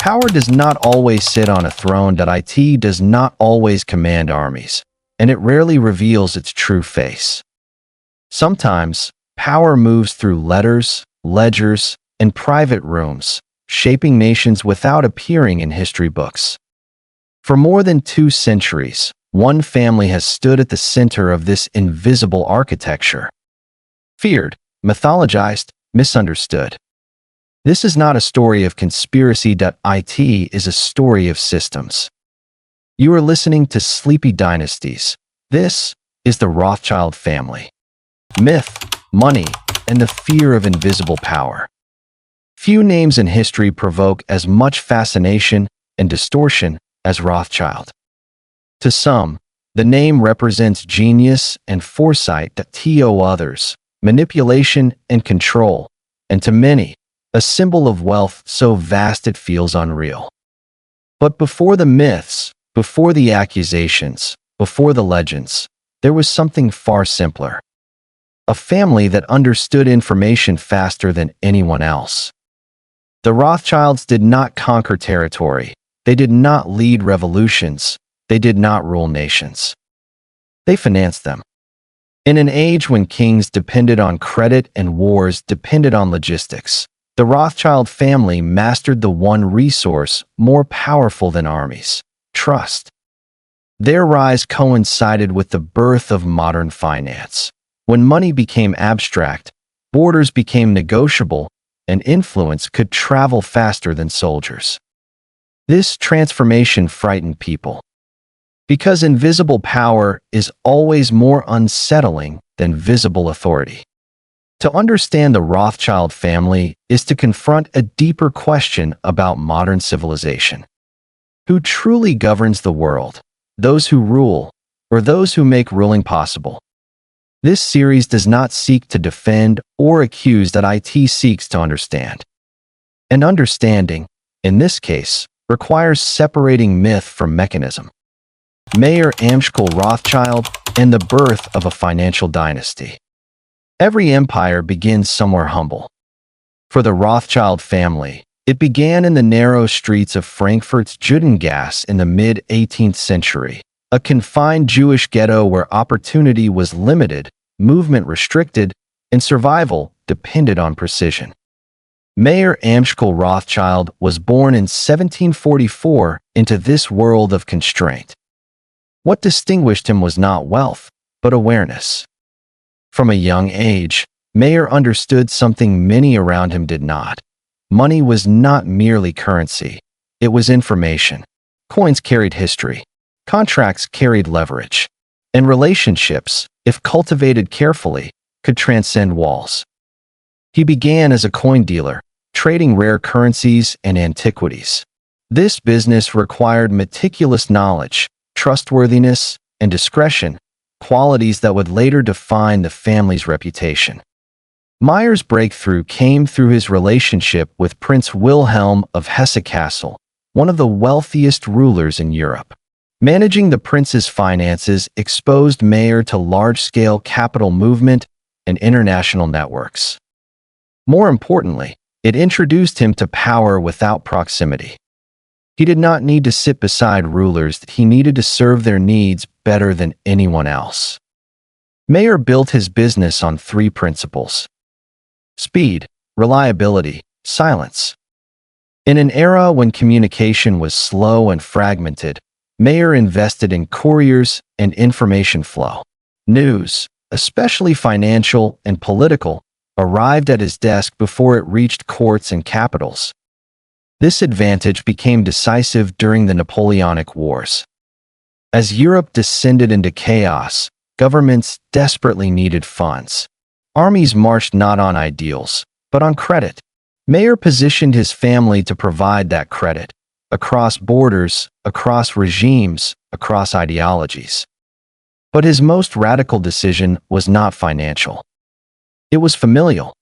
Power does not always sit on a throne. It does not always command armies, and it rarely reveals its true face. Sometimes, power moves through letters, ledgers, and private rooms, shaping nations without appearing in history books. For more than 2 centuries, one family has stood at the center of this invisible architecture. Feared, mythologized, misunderstood. This is not a story of conspiracy. It is a story of systems. You are listening to Sleepy Dynasties. This is the Rothschild family. Myth, money, and the fear of invisible power. Few names in history provoke as much fascination and distortion as Rothschild. To some, the name represents genius and foresight. To others, manipulation and control, and to many, a symbol of wealth so vast it feels unreal. But before the myths, before the accusations, before the legends, there was something far simpler. A family that understood information faster than anyone else. The Rothschilds did not conquer territory. They did not lead revolutions. They did not rule nations. They financed them. In an age when kings depended on credit and wars depended on logistics, the Rothschild family mastered the one resource more powerful than armies: trust. Their rise coincided with the birth of modern finance. When money became abstract, borders became negotiable, and influence could travel faster than soldiers. This transformation frightened people. Because invisible power is always more unsettling than visible authority. To understand the Rothschild family is to confront a deeper question about modern civilization. Who truly governs the world? Those who rule, or those who make ruling possible? This series does not seek to defend or accuse. It seeks to understand. And understanding, in this case, requires separating myth from mechanism. Mayer Amschel Rothschild and the birth of a financial dynasty. Every empire begins somewhere humble. For the Rothschild family, it began in the narrow streets of Frankfurt's Judengasse in the mid-18th century, a confined Jewish ghetto where opportunity was limited, movement restricted, and survival depended on precision. Mayer Amschel Rothschild was born in 1744 into this world of constraint. What distinguished him was not wealth, but awareness. From a young age, Mayer understood something many around him did not. Money was not merely currency. It was information. Coins carried history. Contracts carried leverage. And relationships, if cultivated carefully, could transcend walls. He began as a coin dealer, trading rare currencies and antiquities. This business required meticulous knowledge, trustworthiness, and discretion, qualities that would later define the family's reputation. Mayer's breakthrough came through his relationship with Prince Wilhelm of Hesse-Kassel, one of the wealthiest rulers in Europe. Managing the prince's finances exposed Mayer to large-scale capital movement and international networks. More importantly, it introduced him to power without proximity. He did not need to sit beside rulers. He needed to serve their needs better than anyone else. Mayer built his business on 3 principles: speed, reliability, silence. In an era when communication was slow and fragmented, Mayer invested in couriers and information flow. News, especially financial and political, arrived at his desk before it reached courts and capitals. This advantage became decisive during the Napoleonic Wars. As Europe descended into chaos, governments desperately needed funds. Armies marched not on ideals, but on credit. Mayer positioned his family to provide that credit, across borders, across regimes, across ideologies. But his most radical decision was not financial. It was familial.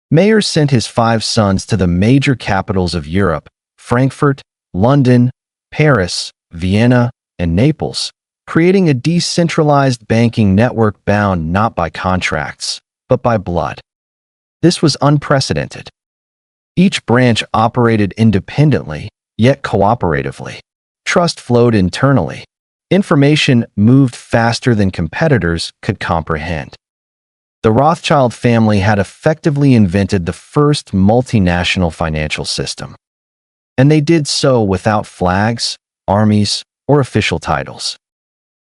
Mayer sent his 5 sons to the major capitals of Europe: Frankfurt, London, Paris, Vienna, and Naples, creating a decentralized banking network bound not by contracts, but by blood. This was unprecedented. Each branch operated independently, yet cooperatively. Trust flowed internally. Information moved faster than competitors could comprehend. The Rothschild family had effectively invented the first multinational financial system. And they did so without flags, armies, or official titles.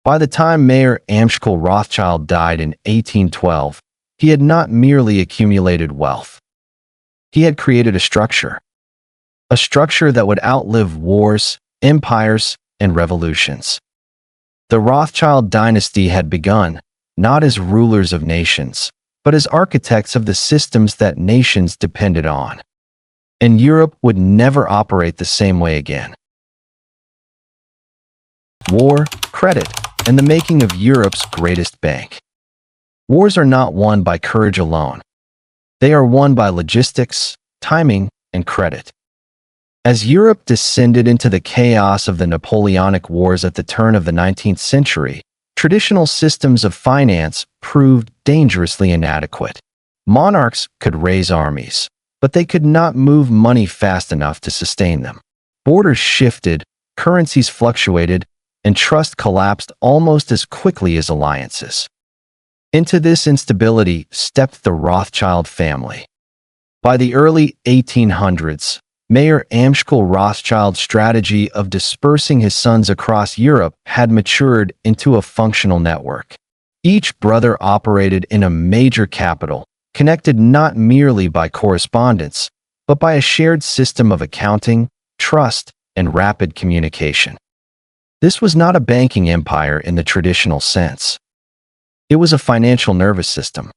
By the time Mayor Amschel Rothschild died in 1812, he had not merely accumulated wealth. He had created a structure that would outlive wars, empires, and revolutions. The Rothschild dynasty had begun, not as rulers of nations, but as architects of the systems that nations depended on. And Europe would never operate the same way again. War, credit, and the making of Europe's greatest bank. Wars are not won by courage alone. They are won by logistics, timing, and credit. As Europe descended into the chaos of the Napoleonic Wars at the turn of the 19th century, traditional systems of finance proved dangerously inadequate. Monarchs could raise armies, but they could not move money fast enough to sustain them. Borders shifted, currencies fluctuated, and trust collapsed almost as quickly as alliances. Into this instability stepped the Rothschild family. By the early 1800s, Mayor Amschel Rothschild's strategy of dispersing his sons across Europe had matured into a functional network. Each brother operated in a major capital, connected not merely by correspondence, but by a shared system of accounting, trust, and rapid communication. This was not a banking empire in the traditional sense. It was a financial nervous system.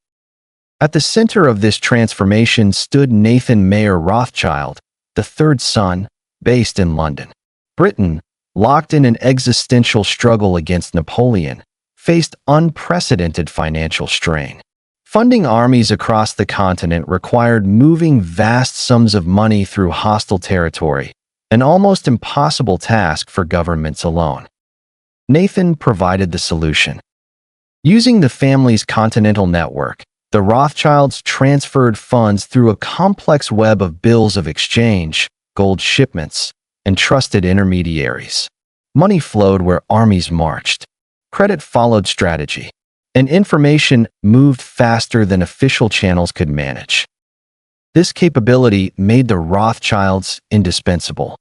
At the center of this transformation stood Nathan Mayer Rothschild, the third son, based in London. Britain, locked in an existential struggle against Napoleon, faced unprecedented financial strain. Funding armies across the continent required moving vast sums of money through hostile territory, an almost impossible task for governments alone. Nathan provided the solution. Using the family's Continental network, the Rothschilds transferred funds through a complex web of bills of exchange, gold shipments, and trusted intermediaries. Money flowed where armies marched. Credit followed strategy, and information moved faster than official channels could manage. This capability made the Rothschilds indispensable.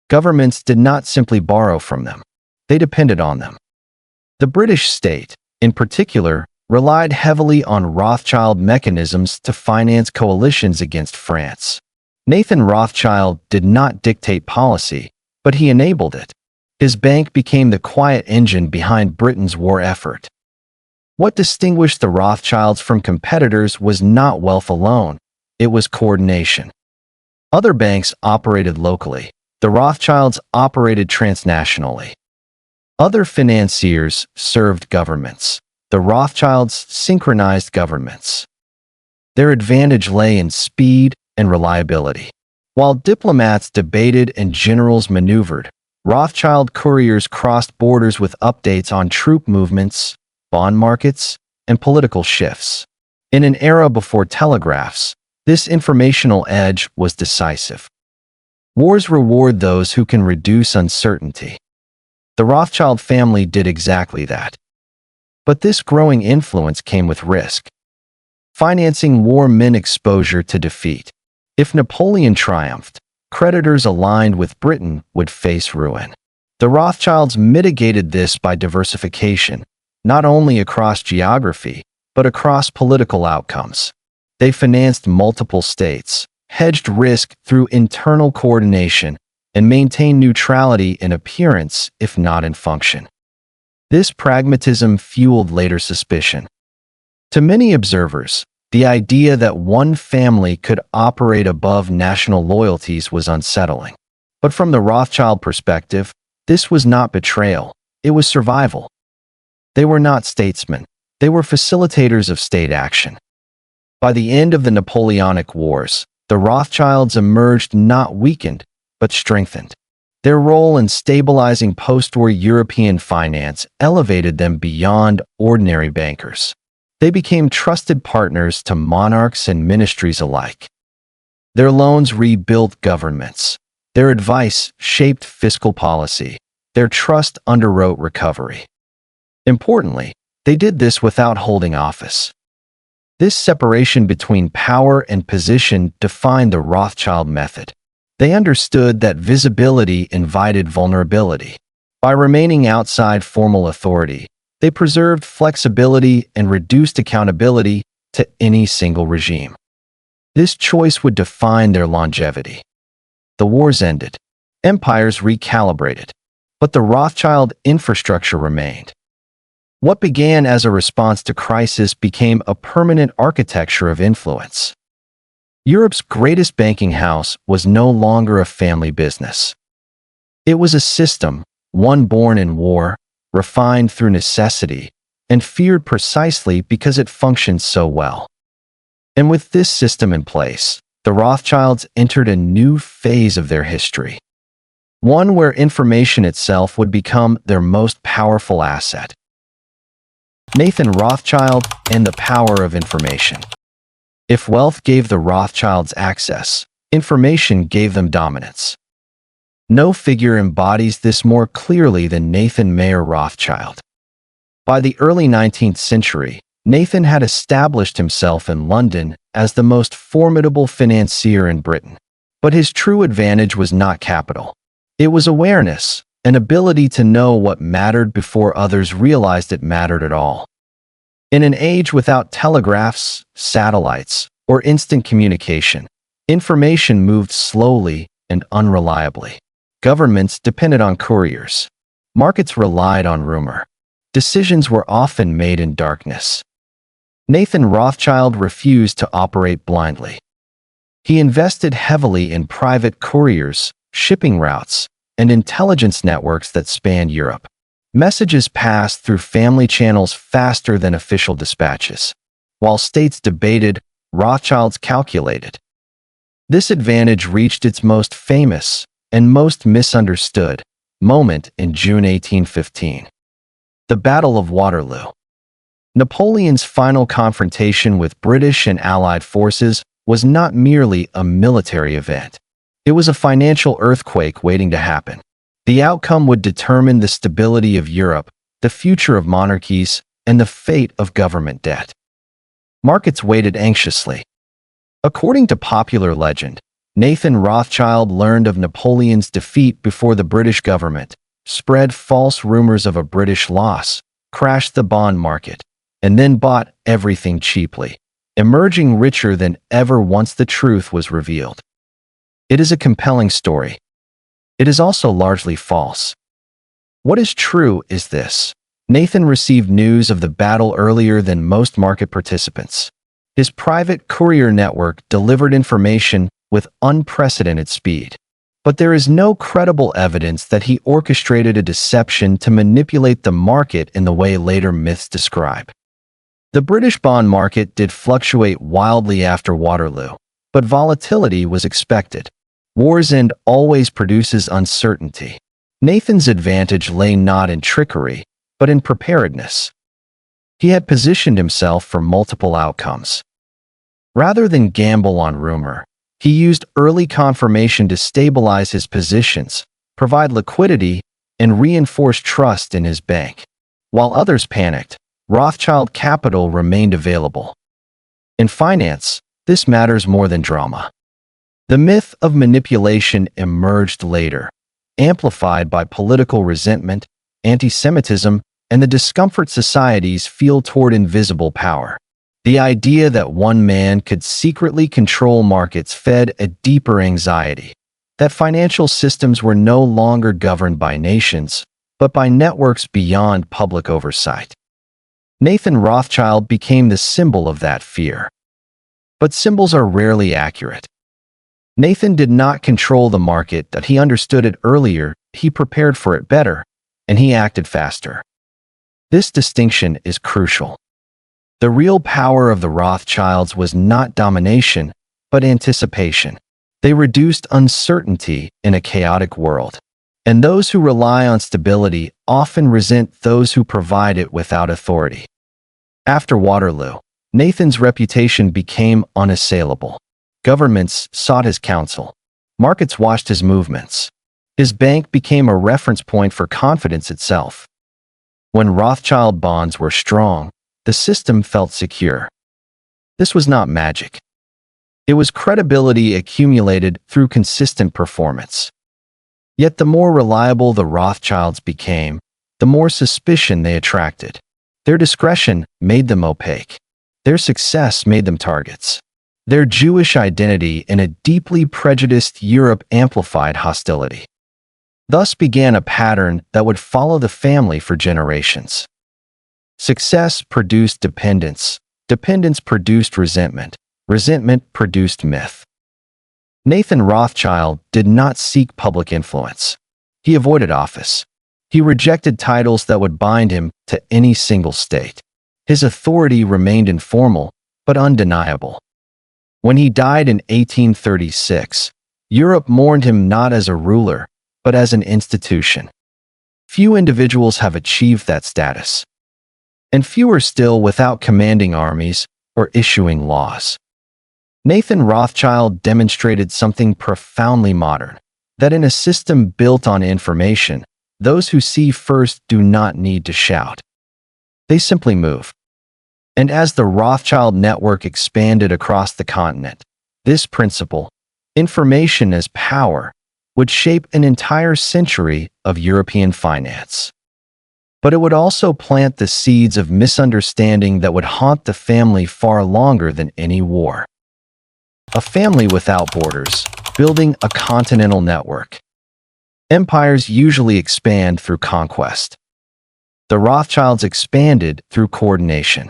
Governments did not simply borrow from them. They depended on them. The British state, in particular, relied heavily on Rothschild mechanisms to finance coalitions against France. Nathan Rothschild did not dictate policy, but he enabled it. His bank became the quiet engine behind Britain's war effort. What distinguished the Rothschilds from competitors was not wealth alone, it was coordination. Other banks operated locally. The Rothschilds operated transnationally. Other financiers served governments. The Rothschilds synchronized governments. Their advantage lay in speed and reliability. While diplomats debated and generals maneuvered, Rothschild couriers crossed borders with updates on troop movements, bond markets, and political shifts. In an era before telegraphs, this informational edge was decisive. Wars reward those who can reduce uncertainty. The Rothschild family did exactly that. But this growing influence came with risk. Financing war meant exposure to defeat. If Napoleon triumphed, creditors aligned with Britain would face ruin. The Rothschilds mitigated this by diversification, not only across geography, but across political outcomes. They financed multiple states, hedged risk through internal coordination, and maintained neutrality in appearance, if not in function. This pragmatism fueled later suspicion. To many observers, the idea that one family could operate above national loyalties was unsettling. But from the Rothschild perspective, this was not betrayal, it was survival. They were not statesmen, they were facilitators of state action. By the end of the Napoleonic Wars, the Rothschilds emerged not weakened, but strengthened. Their role in stabilizing post-war European finance elevated them beyond ordinary bankers. They became trusted partners to monarchs and ministries alike. Their loans rebuilt governments. Their advice shaped fiscal policy. Their trust underwrote recovery. Importantly, they did this without holding office. This separation between power and position defined the Rothschild method. They understood that visibility invited vulnerability. By remaining outside formal authority, they preserved flexibility and reduced accountability to any single regime. This choice would define their longevity. The wars ended. Empires recalibrated. But the Rothschild infrastructure remained. What began as a response to crisis became a permanent architecture of influence. Europe's greatest banking house was no longer a family business. It was a system, one born in war, refined through necessity, and feared precisely because it functioned so well. And with this system in place, the Rothschilds entered a new phase of their history. One where information itself would become their most powerful asset. Nathan Rothschild and the power of information. If wealth gave the Rothschilds access, information gave them dominance. No figure embodies this more clearly than Nathan Mayer Rothschild. By the early 19th century, Nathan had established himself in London as the most formidable financier in Britain. But his true advantage was not capital. It was awareness, an ability to know what mattered before others realized it mattered at all. In an age without telegraphs, satellites, or instant communication, information moved slowly and unreliably. Governments depended on couriers. Markets relied on rumor. Decisions were often made in darkness. Nathan Rothschild refused to operate blindly. He invested heavily in private couriers, shipping routes, and intelligence networks that spanned Europe. Messages passed through family channels faster than official dispatches. While states debated, Rothschilds calculated. This advantage reached its most famous and most misunderstood moment in June 1815. The Battle of Waterloo. Napoleon's final confrontation with British and Allied forces was not merely a military event. It was a financial earthquake waiting to happen. The outcome would determine the stability of Europe, the future of monarchies, and the fate of government debt. Markets waited anxiously. According to popular legend, Nathan Rothschild learned of Napoleon's defeat before the British government, spread false rumors of a British loss, crashed the bond market, and then bought everything cheaply, emerging richer than ever once the truth was revealed. It is a compelling story. It is also largely false. What is true is this. Nathan received news of the battle earlier than most market participants. His private courier network delivered information with unprecedented speed. But there is no credible evidence that he orchestrated a deception to manipulate the market in the way later myths describe. The British bond market did fluctuate wildly after Waterloo, but volatility was expected. War's end always produces uncertainty. Nathan's advantage lay not in trickery, but in preparedness. He had positioned himself for multiple outcomes. Rather than gamble on rumor, he used early confirmation to stabilize his positions, provide liquidity, and reinforce trust in his bank. While others panicked, Rothschild capital remained available. In finance, this matters more than drama. The myth of manipulation emerged later, amplified by political resentment, antisemitism, and the discomfort societies feel toward invisible power. The idea that one man could secretly control markets fed a deeper anxiety, that financial systems were no longer governed by nations, but by networks beyond public oversight. Nathan Rothschild became the symbol of that fear. But symbols are rarely accurate. Nathan did not control the market that he understood it earlier, he prepared for it better, and he acted faster. This distinction is crucial. The real power of the Rothschilds was not domination, but anticipation. They reduced uncertainty in a chaotic world. And those who rely on stability often resent those who provide it without authority. After Waterloo, Nathan's reputation became unassailable. Governments sought his counsel. Markets watched his movements. His bank became a reference point for confidence itself. When Rothschild bonds were strong, the system felt secure. This was not magic. It was credibility accumulated through consistent performance. Yet the more reliable the Rothschilds became, the more suspicion they attracted. Their discretion made them opaque. Their success made them targets. Their Jewish identity in a deeply prejudiced Europe amplified hostility. Thus began a pattern that would follow the family for generations. Success produced dependence. Dependence produced resentment. Resentment produced myth. Nathan Rothschild did not seek public influence. He avoided office. He rejected titles that would bind him to any single state. His authority remained informal, but undeniable. When he died in 1836, Europe mourned him not as a ruler, but as an institution. Few individuals have achieved that status, and fewer still without commanding armies or issuing laws. Nathan Rothschild demonstrated something profoundly modern, that in a system built on information, those who see first do not need to shout. They simply move. And as the Rothschild network expanded across the continent, this principle, information as power, would shape an entire century of European finance. But it would also plant the seeds of misunderstanding that would haunt the family far longer than any war. A family without borders, building a continental network. Empires usually expand through conquest. The Rothschilds expanded through coordination.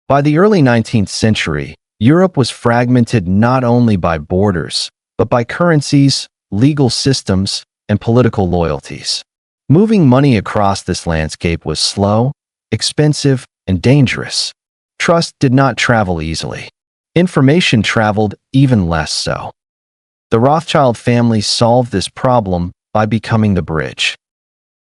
By the early 19th century, Europe was fragmented not only by borders, but by currencies, legal systems, and political loyalties. Moving money across this landscape was slow, expensive, and dangerous. Trust did not travel easily. Information traveled even less so. The Rothschild family solved this problem by becoming the bridge.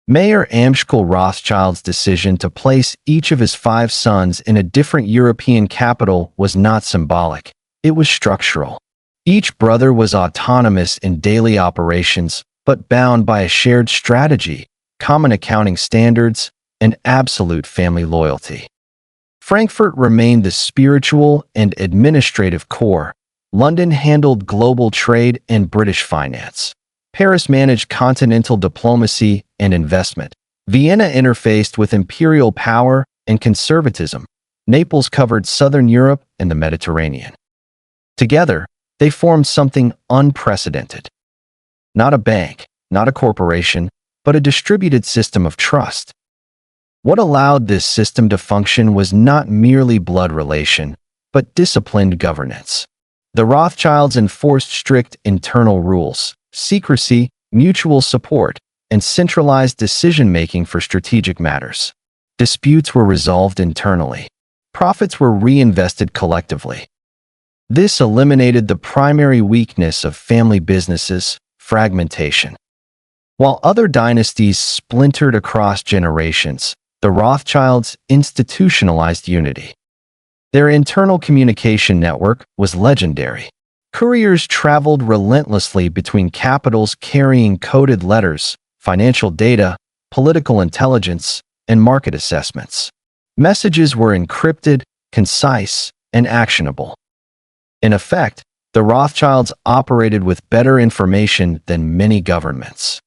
Mayor Amschel Rothschild's decision to place each of his 5 sons in a different European capital was not symbolic, it was structural. Each brother was autonomous in daily operations, but bound by a shared strategy, common accounting standards, and absolute family loyalty. Frankfurt remained the spiritual and administrative core. London handled global trade and British finance. Paris managed continental diplomacy and investment. Vienna interfaced with imperial power and conservatism. Naples covered southern Europe and the Mediterranean. Together, they formed something unprecedented. Not a bank, not a corporation, but a distributed system of trust. What allowed this system to function was not merely blood relation, but disciplined governance. The Rothschilds enforced strict internal rules, secrecy, mutual support, and centralized decision-making for strategic matters. Disputes were resolved internally. Profits were reinvested collectively. This eliminated the primary weakness of family businesses, fragmentation. While other dynasties splintered across generations, the Rothschilds institutionalized unity. Their internal communication network was legendary. Couriers traveled relentlessly between capitals carrying coded letters, financial data, political intelligence, and market assessments. Messages were encrypted, concise, and actionable. In effect, the Rothschilds operated with better information than many governments.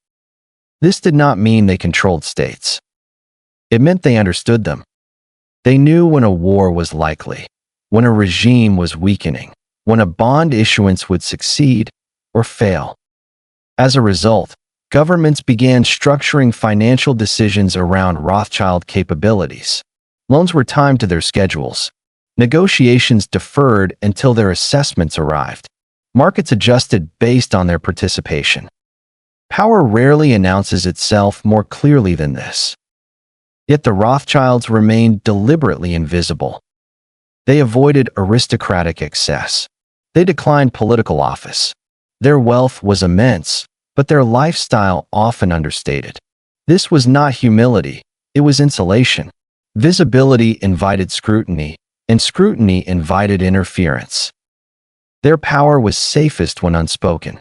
This did not mean they controlled states. It meant they understood them. They knew when a war was likely, when a regime was weakening, when a bond issuance would succeed or fail. As a result, governments began structuring financial decisions around Rothschild capabilities. Loans were timed to their schedules. Negotiations deferred until their assessments arrived. Markets adjusted based on their participation. Power rarely announces itself more clearly than this. Yet the Rothschilds remained deliberately invisible. They avoided aristocratic excess. They declined political office. Their wealth was immense, but their lifestyle often understated. This was not humility, it was insulation. Visibility invited scrutiny, and scrutiny invited interference. Their power was safest when unspoken.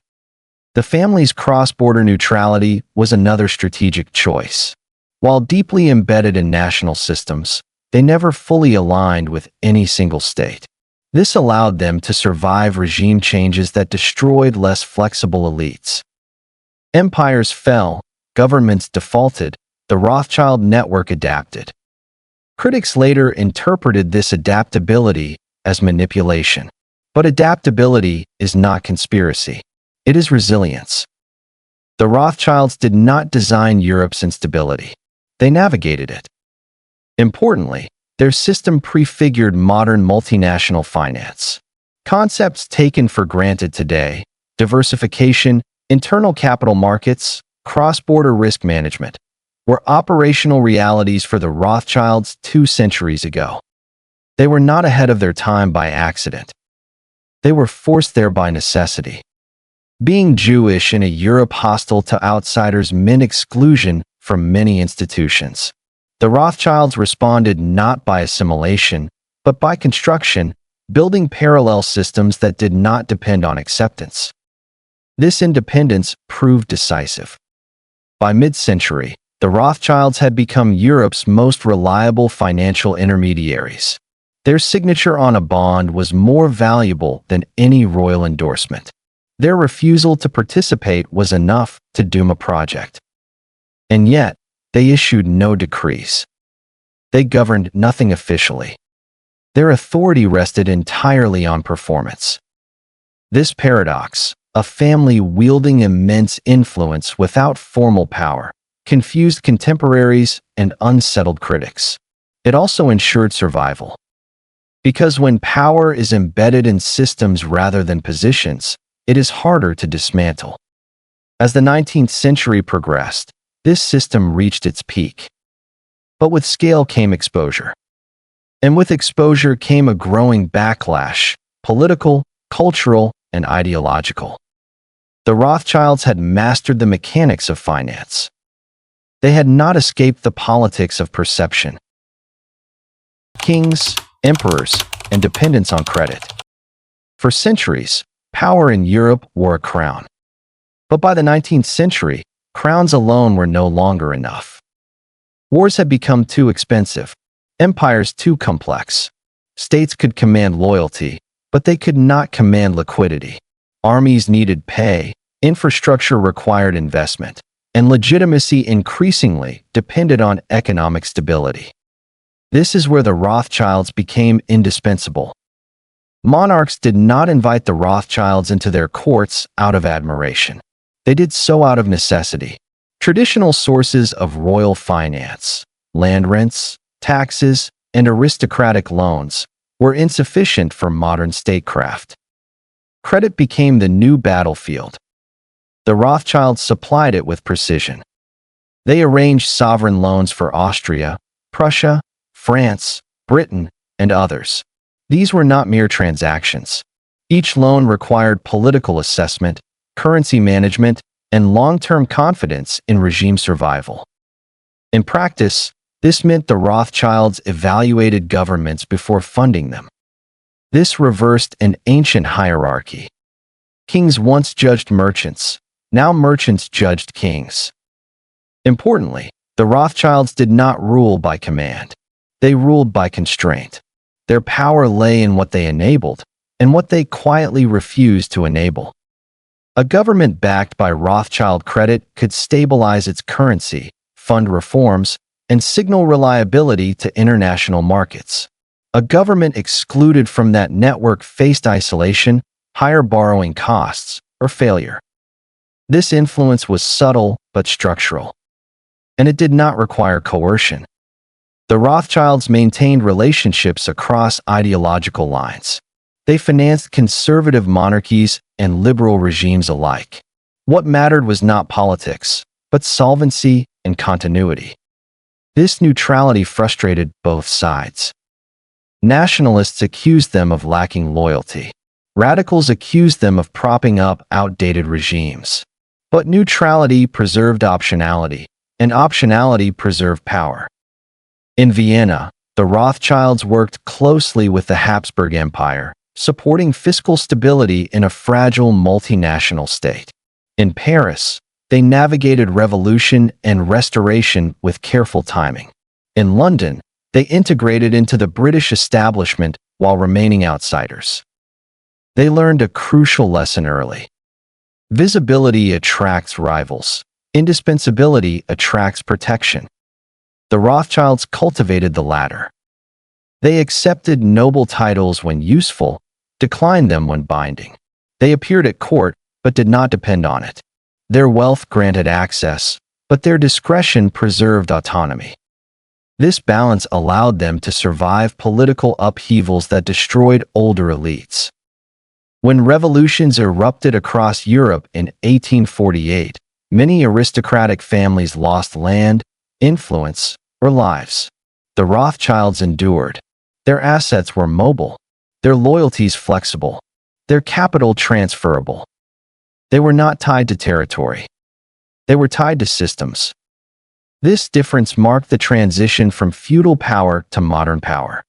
The family's cross-border neutrality was another strategic choice. While deeply embedded in national systems, they never fully aligned with any single state. This allowed them to survive regime changes that destroyed less flexible elites. Empires fell, governments defaulted, the Rothschild network adapted. Critics later interpreted this adaptability as manipulation. But adaptability is not conspiracy. It is resilience. The Rothschilds did not design Europe's instability. They navigated it. Importantly, their system prefigured modern multinational finance. Concepts taken for granted today, diversification, internal capital markets, cross-border risk management, were operational realities for the Rothschilds 2 centuries ago. They were not ahead of their time by accident. They were forced there by necessity. Being Jewish in a Europe hostile to outsiders meant exclusion from many institutions. The Rothschilds responded not by assimilation, but by construction, building parallel systems that did not depend on acceptance. This independence proved decisive. By mid-century, the Rothschilds had become Europe's most reliable financial intermediaries. Their signature on a bond was more valuable than any royal endorsement. Their refusal to participate was enough to doom a project. And yet, they issued no decrees. They governed nothing officially. Their authority rested entirely on performance. This paradox, a family wielding immense influence without formal power, confused contemporaries and unsettled critics. It also ensured survival. Because when power is embedded in systems rather than positions, it is harder to dismantle. As the 19th century progressed, this system reached its peak. But with scale came exposure. And with exposure came a growing backlash, political, cultural, and ideological. The Rothschilds had mastered the mechanics of finance. They had not escaped the politics of perception. Kings, emperors, and dependence on credit. For centuries, power in Europe wore a crown. But by the 19th century, crowns alone were no longer enough. Wars had become too expensive, empires too complex. States could command loyalty, but they could not command liquidity. Armies needed pay, infrastructure required investment, and legitimacy increasingly depended on economic stability. This is where the Rothschilds became indispensable. Monarchs did not invite the Rothschilds into their courts out of admiration. They did so out of necessity. Traditional sources of royal finance, land rents, taxes, and aristocratic loans, were insufficient for modern statecraft. Credit became the new battlefield. The Rothschilds supplied it with precision. They arranged sovereign loans for Austria, Prussia, France, Britain, and others. These were not mere transactions. Each loan required political assessment, currency management, and long-term confidence in regime survival. In practice, this meant the Rothschilds evaluated governments before funding them. This reversed an ancient hierarchy. Kings once judged merchants, now merchants judged kings. Importantly, the Rothschilds did not rule by command. They ruled by constraint. Their power lay in what they enabled and what they quietly refused to enable. A government backed by Rothschild credit could stabilize its currency, fund reforms, and signal reliability to international markets. A government excluded from that network faced isolation, higher borrowing costs, or failure. This influence was subtle but structural, and it did not require coercion. The Rothschilds maintained relationships across ideological lines. They financed conservative monarchies and liberal regimes alike. What mattered was not politics, but solvency and continuity. This neutrality frustrated both sides. Nationalists accused them of lacking loyalty. Radicals accused them of propping up outdated regimes. But neutrality preserved optionality, and optionality preserved power. In Vienna, the Rothschilds worked closely with the Habsburg Empire, supporting fiscal stability in a fragile multinational state. In Paris, they navigated revolution and restoration with careful timing. In London, they integrated into the British establishment while remaining outsiders. They learned a crucial lesson early. Visibility attracts rivals. Indispensability attracts protection. The Rothschilds cultivated the latter. They accepted noble titles when useful, declined them when binding. They appeared at court, but did not depend on it. Their wealth granted access, but their discretion preserved autonomy. This balance allowed them to survive political upheavals that destroyed older elites. When revolutions erupted across Europe in 1848, many aristocratic families lost land, influence, or lives. The Rothschilds endured. Their assets were mobile, their loyalties flexible, their capital transferable. They were not tied to territory. They were tied to systems. This difference marked the transition from feudal power to modern power.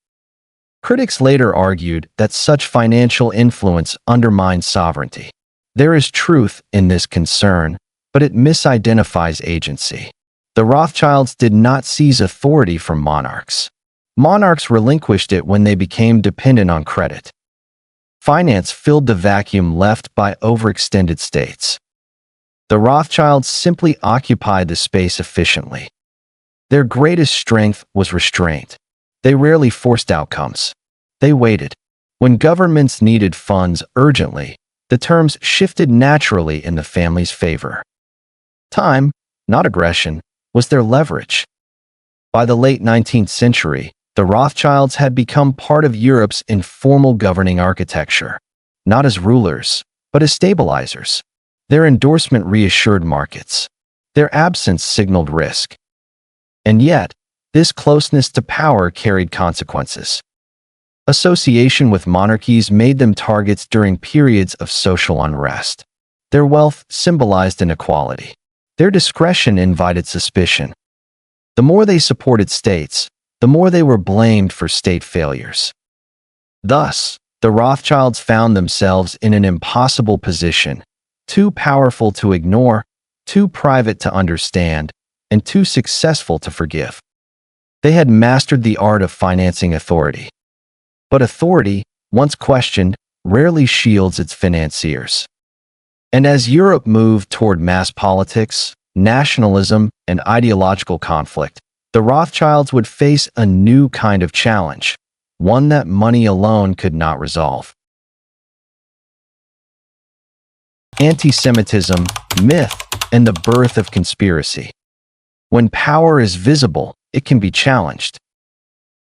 Critics later argued that such financial influence undermined sovereignty. There is truth in this concern, but it misidentifies agency. The Rothschilds did not seize authority from monarchs. Monarchs relinquished it when they became dependent on credit. Finance filled the vacuum left by overextended states. The Rothschilds simply occupied the space efficiently. Their greatest strength was restraint. They rarely forced outcomes. They waited. When governments needed funds urgently, the terms shifted naturally in the family's favor. Time, not aggression, was their leverage. By the late 19th century, the Rothschilds had become part of Europe's informal governing architecture, not as rulers, but as stabilizers. Their endorsement reassured markets. Their absence signaled risk. And yet, this closeness to power carried consequences. Association with monarchies made them targets during periods of social unrest. Their wealth symbolized inequality. Their discretion invited suspicion. The more they supported states, the more they were blamed for state failures. Thus, the Rothschilds found themselves in an impossible position, too powerful to ignore, too private to understand, and too successful to forgive. They had mastered the art of financing authority. But authority, once questioned, rarely shields its financiers. And as Europe moved toward mass politics, nationalism, and ideological conflict, the Rothschilds would face a new kind of challenge, one that money alone could not resolve. Antisemitism, myth, and the birth of conspiracy. When power is visible, it can be challenged.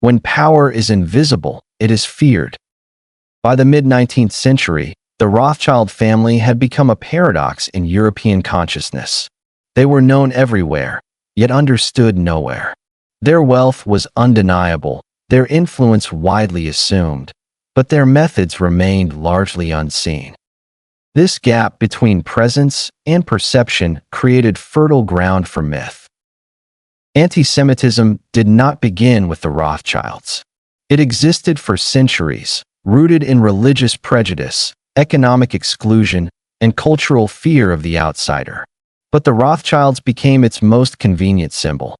When power is invisible, it is feared. By the mid-19th century, the Rothschild family had become a paradox in European consciousness. They were known everywhere, yet understood nowhere. Their wealth was undeniable, their influence widely assumed, but their methods remained largely unseen. This gap between presence and perception created fertile ground for myth. Antisemitism did not begin with the Rothschilds. It existed for centuries, rooted in religious prejudice, economic exclusion, and cultural fear of the outsider. But the Rothschilds became its most convenient symbol.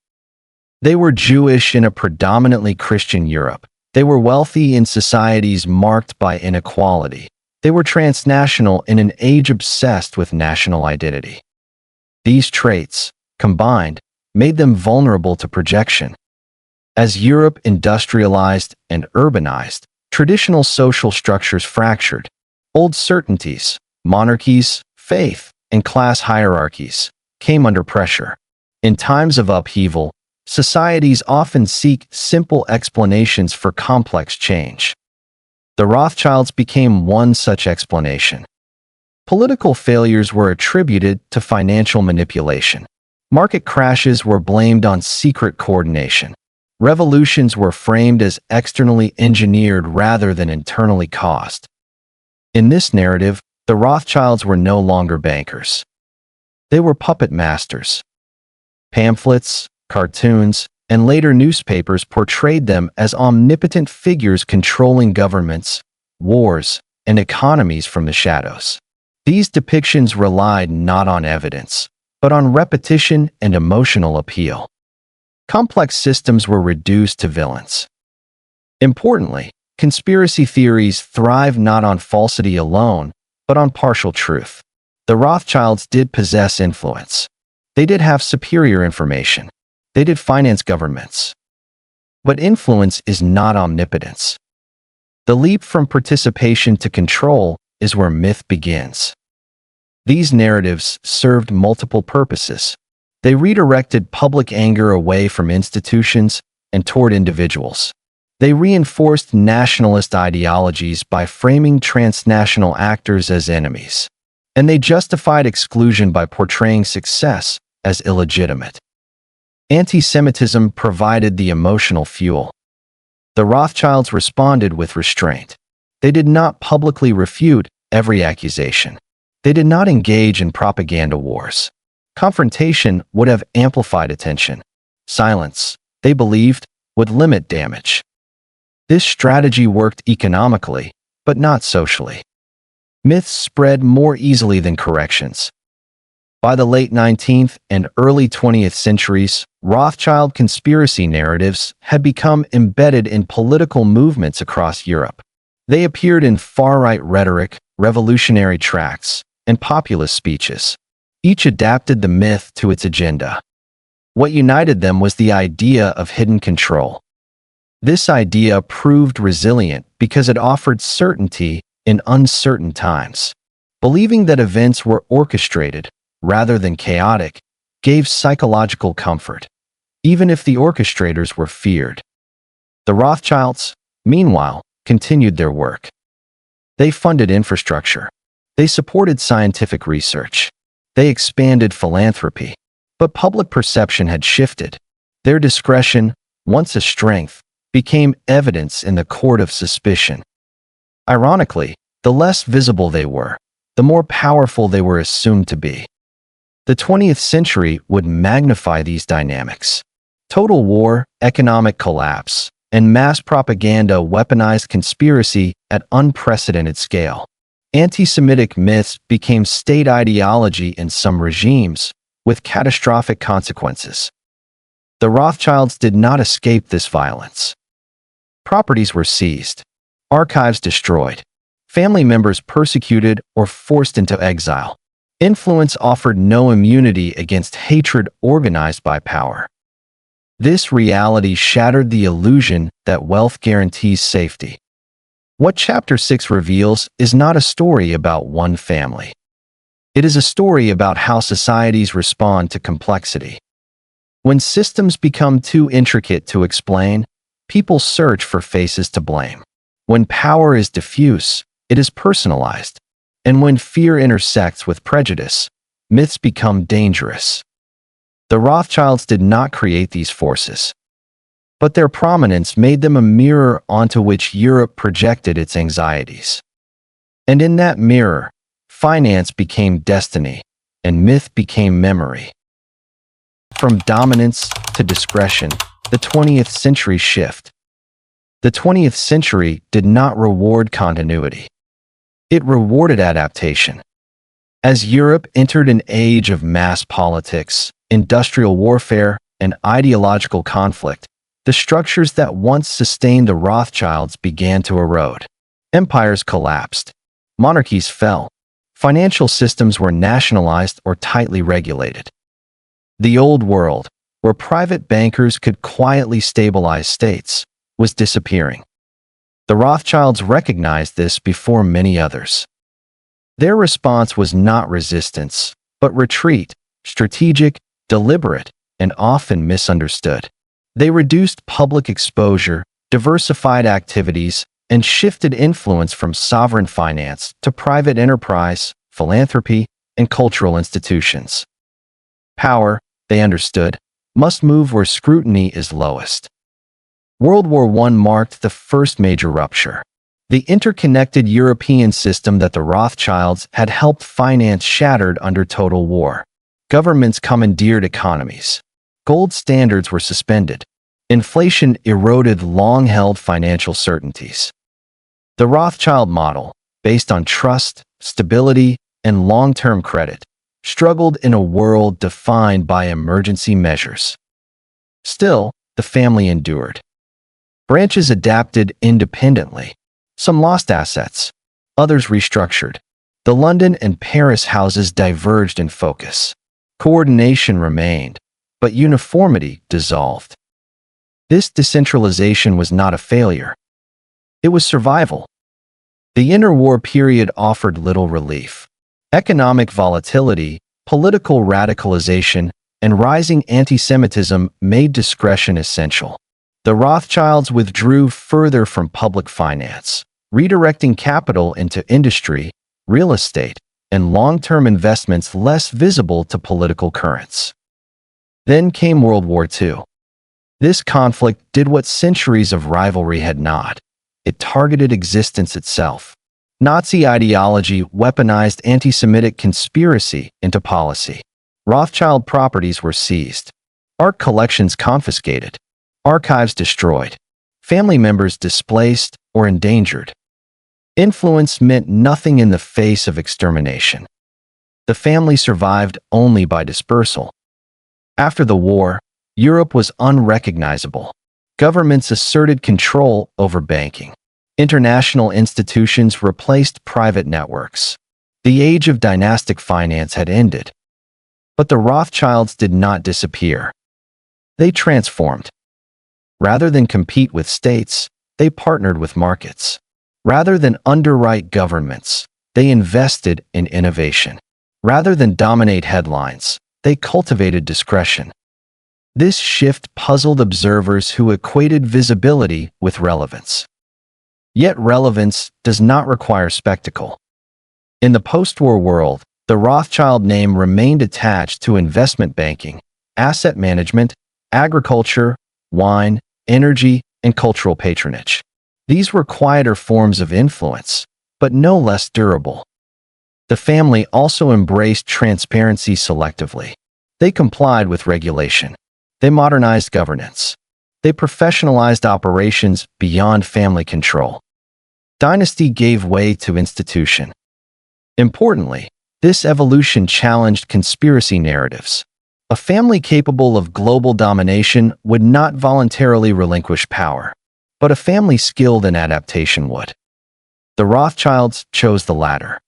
They were Jewish in a predominantly Christian Europe. They were wealthy in societies marked by inequality. They were transnational in an age obsessed with national identity. These traits, combined, made them vulnerable to projection. As Europe industrialized and urbanized, traditional social structures fractured. Old certainties, monarchies, faith, and class hierarchies came under pressure. In times of upheaval, societies often seek simple explanations for complex change. The Rothschilds became one such explanation. Political failures were attributed to financial manipulation. Market crashes were blamed on secret coordination. Revolutions were framed as externally engineered rather than internally caused. In this narrative, the Rothschilds were no longer bankers. They were puppet masters. Pamphlets, cartoons, and later newspapers portrayed them as omnipotent figures controlling governments, wars, and economies from the shadows. These depictions relied not on evidence, but on repetition and emotional appeal. Complex systems were reduced to villains. Importantly, conspiracy theories thrive not on falsity alone, but on partial truth. The Rothschilds did possess influence. They did have superior information. They did finance governments. But influence is not omnipotence. The leap from participation to control is where myth begins. These narratives served multiple purposes. They redirected public anger away from institutions and toward individuals. They reinforced nationalist ideologies by framing transnational actors as enemies. And they justified exclusion by portraying success as illegitimate. Antisemitism provided the emotional fuel. The Rothschilds responded with restraint. They did not publicly refute every accusation. They did not engage in propaganda wars. Confrontation would have amplified attention. Silence, they believed, would limit damage. This strategy worked economically, but not socially. Myths spread more easily than corrections. By the late 19th and early 20th centuries, Rothschild conspiracy narratives had become embedded in political movements across Europe. They appeared in far-right rhetoric, revolutionary tracts, and populist speeches. Each adapted the myth to its agenda. What united them was the idea of hidden control. This idea proved resilient because it offered certainty in uncertain times. Believing that events were orchestrated rather than chaotic gave psychological comfort, even if the orchestrators were feared. The Rothschilds, meanwhile, continued their work. They funded infrastructure. They supported scientific research. They expanded philanthropy. But public perception had shifted. Their discretion, once a strength, became evidence in the court of suspicion. Ironically, the less visible they were, the more powerful they were assumed to be. The 20th century would magnify these dynamics. Total war, economic collapse, and mass propaganda weaponized conspiracy at unprecedented scale. Anti-Semitic myths became state ideology in some regimes, with catastrophic consequences. The Rothschilds did not escape this violence. Properties were seized, archives destroyed, family members persecuted or forced into exile. Influence offered no immunity against hatred organized by power. This reality shattered the illusion that wealth guarantees safety. What Chapter 6 reveals is not a story about one family. It is a story about how societies respond to complexity. When systems become too intricate to explain, people search for faces to blame. When power is diffuse, it is personalized. And when fear intersects with prejudice, myths become dangerous. The Rothschilds did not create these forces, but their prominence made them a mirror onto which Europe projected its anxieties. And in that mirror, finance became destiny, and myth became memory. From dominance to discretion, the 20th century shift. The 20th century did not reward continuity. It rewarded adaptation. As Europe entered an age of mass politics, industrial warfare, and ideological conflict, the structures that once sustained the Rothschilds began to erode. Empires collapsed. Monarchies fell. Financial systems were nationalized or tightly regulated. The old world, where private bankers could quietly stabilize states, was disappearing. The Rothschilds recognized this before many others. Their response was not resistance, but retreat, strategic, deliberate, and often misunderstood. They reduced public exposure, diversified activities, and shifted influence from sovereign finance to private enterprise, philanthropy, and cultural institutions. Power, they understood, must move where scrutiny is lowest. World War I marked the first major rupture. The interconnected European system that the Rothschilds had helped finance shattered under total war. Governments commandeered economies. Gold standards were suspended. Inflation eroded long-held financial certainties. The Rothschild model, based on trust, stability, and long-term credit, struggled in a world defined by emergency measures. Still, the family endured. Branches adapted independently. Some lost assets, others restructured. The London and Paris houses diverged in focus. Coordination remained, but uniformity dissolved. This decentralization was not a failure. It was survival. The interwar period offered little relief. Economic volatility, political radicalization, and rising antisemitism made discretion essential. The Rothschilds withdrew further from public finance, redirecting capital into industry, real estate, and long-term investments less visible to political currents. Then came World War II. This conflict did what centuries of rivalry had not. It targeted existence itself. Nazi ideology weaponized anti-Semitic conspiracy into policy. Rothschild properties were seized. Art collections confiscated. Archives destroyed. Family members displaced or endangered. Influence meant nothing in the face of extermination. The family survived only by dispersal. After the war, Europe was unrecognizable. Governments asserted control over banking. International institutions replaced private networks. The age of dynastic finance had ended. But the Rothschilds did not disappear. They transformed. Rather than compete with states, they partnered with markets. Rather than underwrite governments, they invested in innovation. Rather than dominate headlines, they cultivated discretion. This shift puzzled observers who equated visibility with relevance. Yet relevance does not require spectacle. In the post-war world, the Rothschild name remained attached to investment banking, asset management, agriculture, wine, energy, and cultural patronage. These were quieter forms of influence, but no less durable. The family also embraced transparency selectively. They complied with regulation. They modernized governance. They professionalized operations beyond family control. Dynasty gave way to institution. Importantly, this evolution challenged conspiracy narratives. A family capable of global domination would not voluntarily relinquish power, but a family skilled in adaptation would. The Rothschilds chose the latter.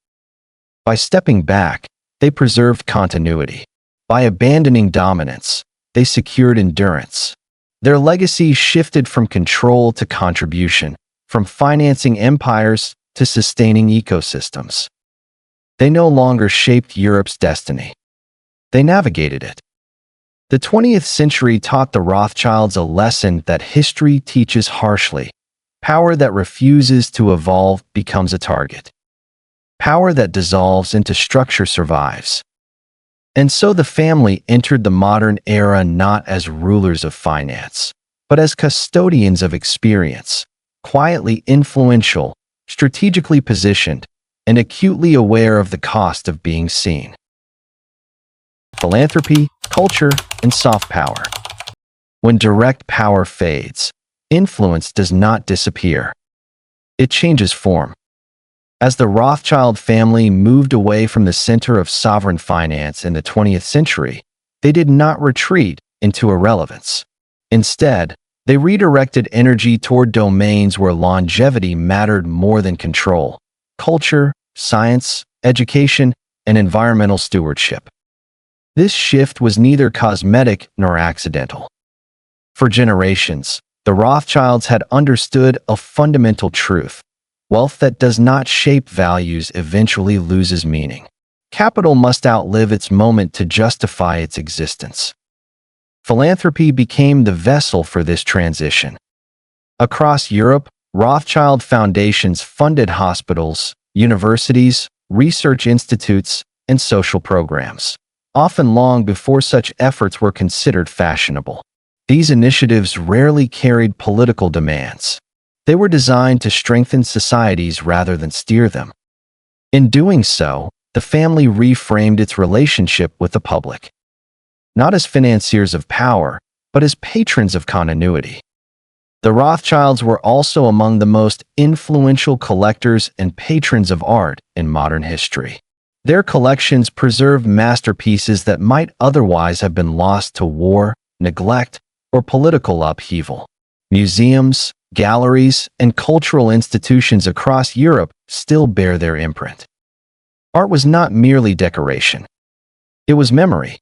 By stepping back, they preserved continuity. By abandoning dominance, they secured endurance. Their legacy shifted from control to contribution, from financing empires to sustaining ecosystems. They no longer shaped Europe's destiny. They navigated it. The 20th century taught the Rothschilds a lesson that history teaches harshly. Power that refuses to evolve becomes a target. Power that dissolves into structure survives. And so the family entered the modern era not as rulers of finance, but as custodians of experience, quietly influential, strategically positioned, and acutely aware of the cost of being seen. Philanthropy, culture, and soft power. When direct power fades, influence does not disappear. It changes form. As the Rothschild family moved away from the center of sovereign finance in the 20th century, they did not retreat into irrelevance. Instead, they redirected energy toward domains where longevity mattered more than control: culture, science, education, and environmental stewardship. This shift was neither cosmetic nor accidental. For generations, the Rothschilds had understood a fundamental truth: wealth that does not shape values eventually loses meaning. Capital must outlive its moment to justify its existence. Philanthropy became the vessel for this transition. Across Europe, Rothschild foundations funded hospitals, universities, research institutes, and social programs, often long before such efforts were considered fashionable. These initiatives rarely carried political demands. They were designed to strengthen societies rather than steer them. In doing so, the family reframed its relationship with the public, not as financiers of power, but as patrons of continuity. The Rothschilds were also among the most influential collectors and patrons of art in modern history. Their collections preserve masterpieces that might otherwise have been lost to war, neglect, or political upheaval. Museums, galleries, and cultural institutions across Europe still bear their imprint. Art was not merely decoration. It was memory.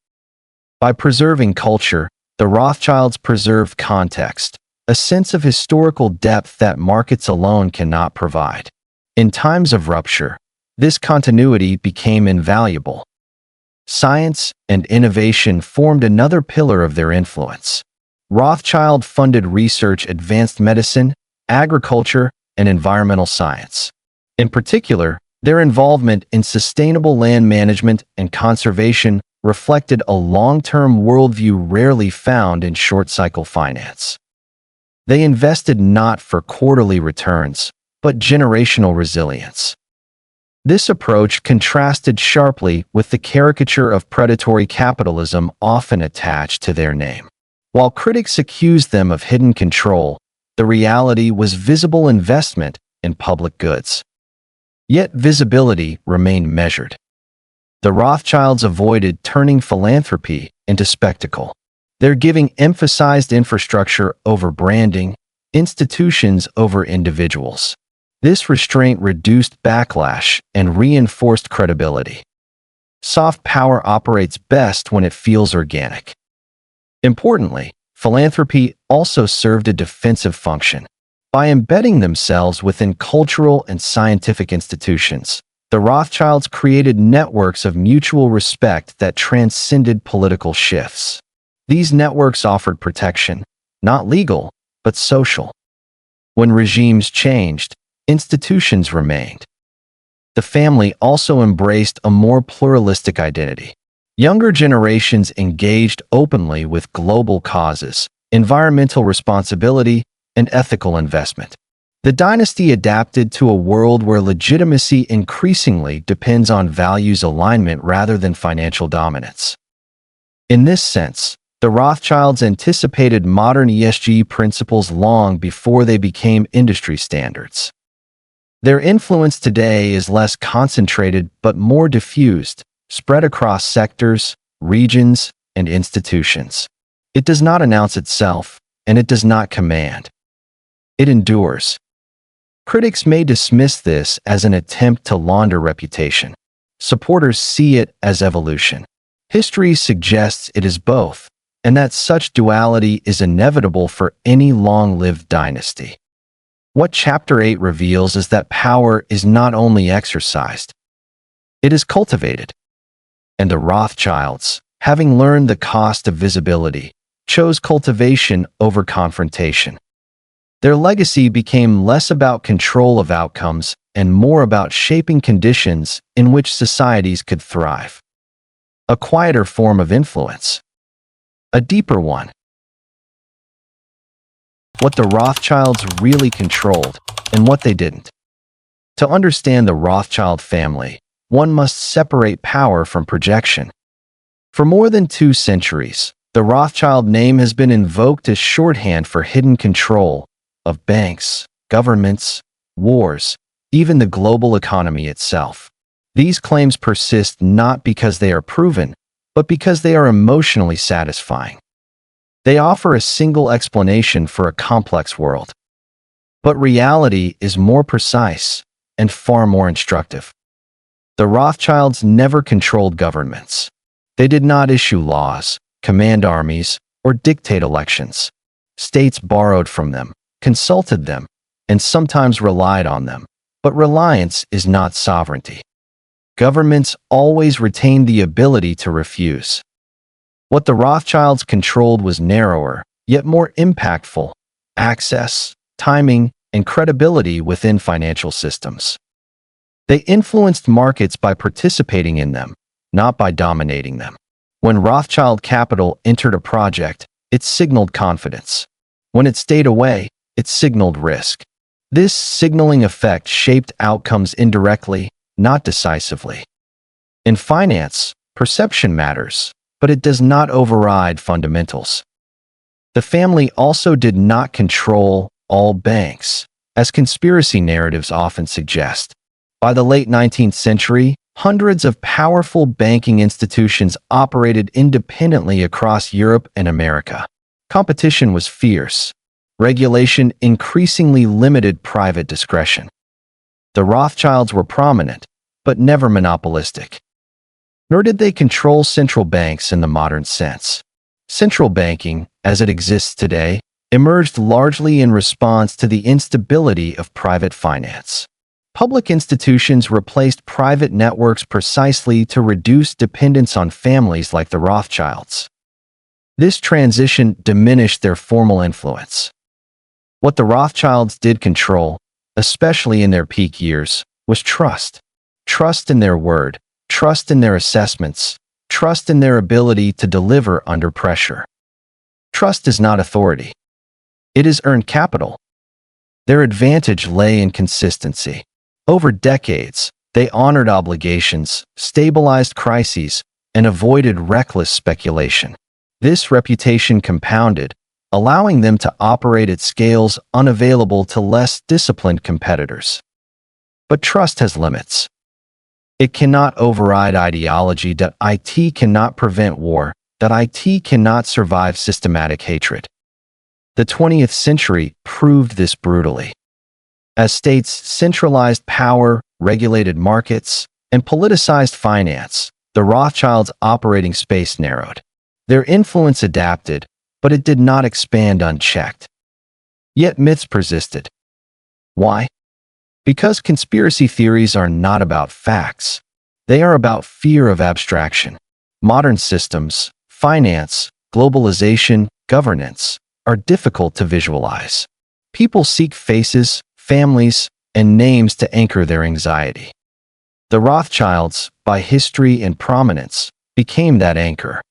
By preserving culture, the Rothschilds preserved context, a sense of historical depth that markets alone cannot provide. In times of rupture, this continuity became invaluable. Science and innovation formed another pillar of their influence. Rothschild-funded research advanced medicine, agriculture, and environmental science. In particular, their involvement in sustainable land management and conservation reflected a long-term worldview rarely found in short-cycle finance. They invested not for quarterly returns, but generational resilience. This approach contrasted sharply with the caricature of predatory capitalism often attached to their name. While critics accused them of hidden control, the reality was visible investment in public goods. Yet visibility remained measured. The Rothschilds avoided turning philanthropy into spectacle. Their giving emphasized infrastructure over branding, institutions over individuals. This restraint reduced backlash and reinforced credibility. Soft power operates best when it feels organic. Importantly, philanthropy also served a defensive function. By embedding themselves within cultural and scientific institutions, the Rothschilds created networks of mutual respect that transcended political shifts. These networks offered protection, not legal, but social. When regimes changed, institutions remained. The family also embraced a more pluralistic identity. Younger generations engaged openly with global causes, environmental responsibility, and ethical investment. The dynasty adapted to a world where legitimacy increasingly depends on values alignment rather than financial dominance. In this sense, the Rothschilds anticipated modern ESG principles long before they became industry standards. Their influence today is less concentrated but more diffused, spread across sectors, regions, and institutions. It does not announce itself, and it does not command. It endures. Critics may dismiss this as an attempt to launder reputation. Supporters see it as evolution. History suggests it is both, and that such duality is inevitable for any long-lived dynasty. What Chapter 8 reveals is that power is not only exercised, it is cultivated. And the Rothschilds, having learned the cost of visibility, chose cultivation over confrontation. Their legacy became less about control of outcomes and more about shaping conditions in which societies could thrive. A quieter form of influence. A deeper one. What the Rothschilds really controlled and what they didn't. To understand the Rothschild family, one must separate power from projection. For more than 2 centuries, the Rothschild name has been invoked as shorthand for hidden control of banks, governments, wars, even the global economy itself. These claims persist not because they are proven, but because they are emotionally satisfying. They offer a single explanation for a complex world. But reality is more precise and far more instructive. The Rothschilds never controlled governments. They did not issue laws, command armies, or dictate elections. States borrowed from them, consulted them, and sometimes relied on them. But reliance is not sovereignty. Governments always retained the ability to refuse. What the Rothschilds controlled was narrower, yet more impactful: access, timing, and credibility within financial systems. They influenced markets by participating in them, not by dominating them. When Rothschild capital entered a project, it signaled confidence. When it stayed away, it signaled risk. This signaling effect shaped outcomes indirectly, not decisively. In finance, perception matters, but it does not override fundamentals. The family also did not control all banks, as conspiracy narratives often suggest. By the late 19th century, Hundreds of powerful banking institutions operated independently across Europe and America. Competition was fierce. Regulation increasingly limited private discretion. The Rothschilds were prominent, but never monopolistic. Nor did they control central banks in the modern sense. Central banking, as it exists today, emerged largely in response to the instability of private finance. Public institutions replaced private networks precisely to reduce dependence on families like the Rothschilds. This transition diminished their formal influence. What the Rothschilds did control, especially in their peak years, was trust. Trust in their word, trust in their assessments, trust in their ability to deliver under pressure. Trust is not authority. It is earned capital. Their advantage lay in consistency. Over decades, they honored obligations, stabilized crises, and avoided reckless speculation. This reputation compounded, allowing them to operate at scales unavailable to less disciplined competitors. But trust has limits. It cannot override ideology. It cannot prevent war. It cannot survive systematic hatred. The 20th century proved this brutally. As states centralized power, regulated markets, and politicized finance, the Rothschilds' operating space narrowed. Their influence adapted, but it did not expand unchecked. Yet myths persisted. Why? Because conspiracy theories are not about facts. They are about fear of abstraction. Modern systems, finance, globalization, governance, are difficult to visualize. People seek faces, families, and names to anchor their anxiety. The Rothschilds, by history and prominence, became that anchor.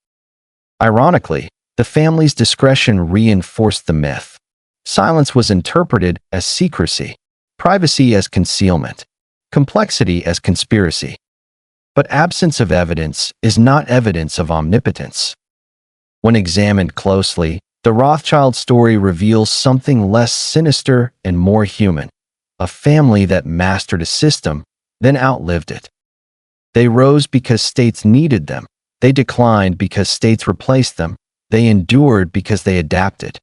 Ironically, the family's discretion reinforced the myth. Silence was interpreted as secrecy, privacy as concealment, complexity as conspiracy. But absence of evidence is not evidence of omnipotence. When examined closely, the Rothschild story reveals something less sinister and more human, a family that mastered a system, then outlived it. They rose because states needed them. They declined because states replaced them. They endured because they adapted.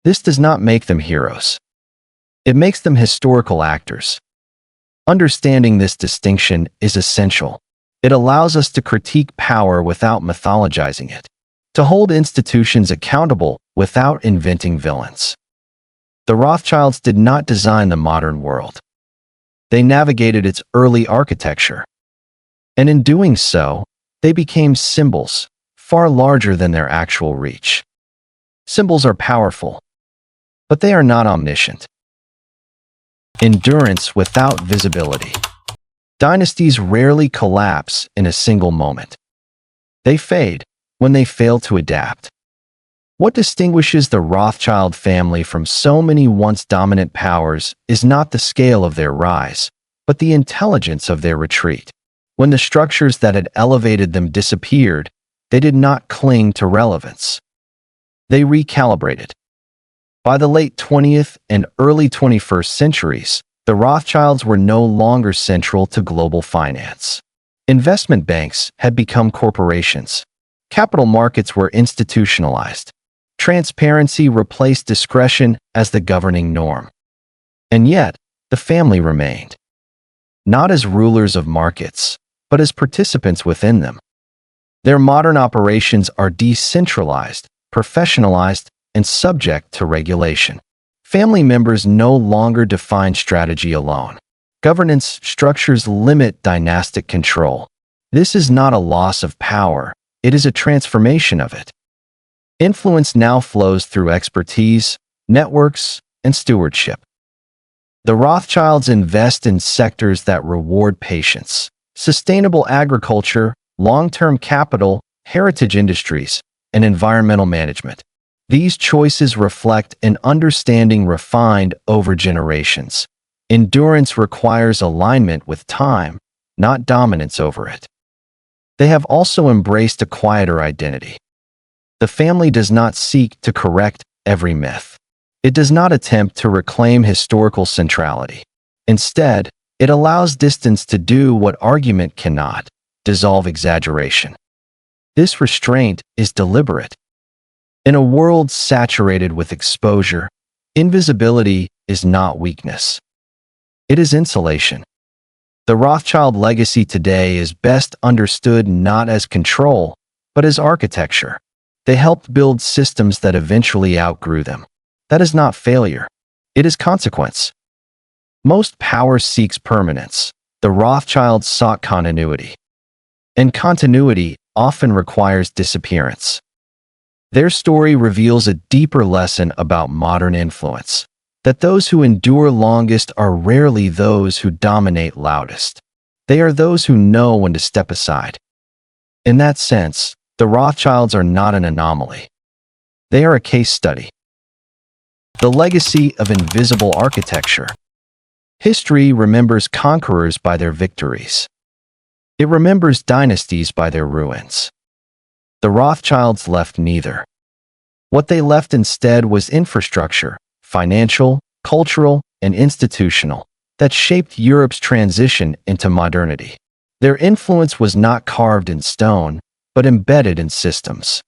This does not make them heroes. It makes them historical actors. Understanding this distinction is essential. It allows us to critique power without mythologizing it, to hold institutions accountable without inventing villains. The Rothschilds did not design the modern world. They navigated its early architecture. And in doing so, they became symbols, far larger than their actual reach. Symbols are powerful, but they are not omniscient. Endurance without visibility. Dynasties rarely collapse in a single moment. They fade when they fail to adapt. What distinguishes the Rothschild family from so many once dominant powers is not the scale of their rise, but the intelligence of their retreat. When the structures that had elevated them disappeared, they did not cling to relevance. They recalibrated. By the late 20th and early 21st centuries, the Rothschilds were no longer central to global finance. Investment banks had become corporations. Capital markets were institutionalized. Transparency replaced discretion as the governing norm. And yet, the family remained. Not as rulers of markets, but as participants within them. Their modern operations are decentralized, professionalized, and subject to regulation. Family members no longer define strategy alone. Governance structures limit dynastic control. This is not a loss of power, it is a transformation of it. Influence now flows through expertise, networks, and stewardship. The Rothschilds invest in sectors that reward patience, sustainable agriculture, long-term capital, heritage industries, and environmental management. These choices reflect an understanding refined over generations. Endurance requires alignment with time, not dominance over it. They have also embraced a quieter identity. The family does not seek to correct every myth. It does not attempt to reclaim historical centrality. Instead, It allows distance to do what argument cannot, dissolve exaggeration. This restraint is deliberate. In a world saturated with exposure, invisibility is not weakness. It is insulation. The Rothschild legacy today is best understood not as control, but as architecture. They helped build systems that eventually outgrew them. That is not failure. It is consequence. Most power seeks permanence. The Rothschilds sought continuity. And continuity often requires disappearance. Their story reveals a deeper lesson about modern influence, that those who endure longest are rarely those who dominate loudest. They are those who know when to step aside. In that sense, the Rothschilds are not an anomaly. They are a case study. The legacy of invisible architecture. History remembers conquerors by their victories. It remembers dynasties by their ruins. The Rothschilds left neither. What they left instead was infrastructure, financial, cultural, and institutional, that shaped Europe's transition into modernity. Their influence was not carved in stone, but embedded in systems.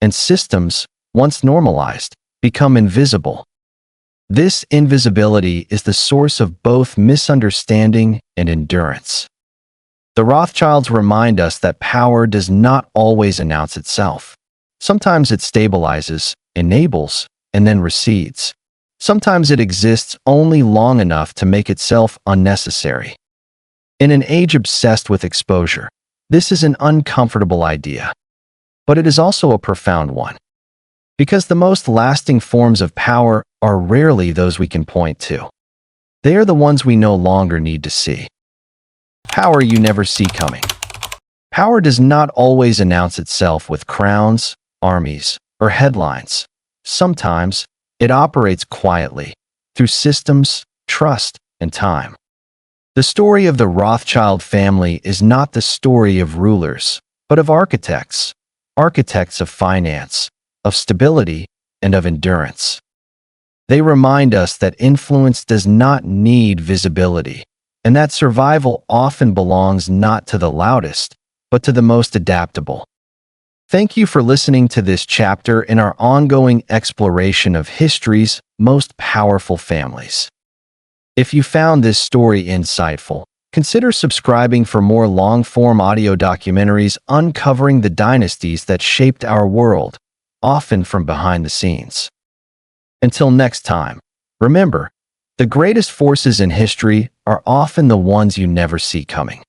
And systems, once normalized, become invisible. This invisibility is the source of both misunderstanding and endurance. The Rothschilds remind us that power does not always announce itself. Sometimes it stabilizes, enables, and then recedes. Sometimes it exists only long enough to make itself unnecessary. In an age obsessed with exposure, this is an uncomfortable idea. But it is also a profound one. Because the most lasting forms of power are rarely those we can point to. They are the ones we no longer need to see. Power you never see coming. Power does not always announce itself with crowns, armies, or headlines. Sometimes, it operates quietly, through systems, trust, and time. The story of the Rothschild family is not the story of rulers, but of architects. Architects of finance, of stability, and of endurance. They remind us that influence does not need visibility, and that survival often belongs not to the loudest, but to the most adaptable. Thank you for listening to this chapter in our ongoing exploration of history's most powerful families. If you found this story insightful, consider subscribing for more long-form audio documentaries uncovering the dynasties that shaped our world, often from behind the scenes. Until next time, remember, the greatest forces in history are often the ones you never see coming.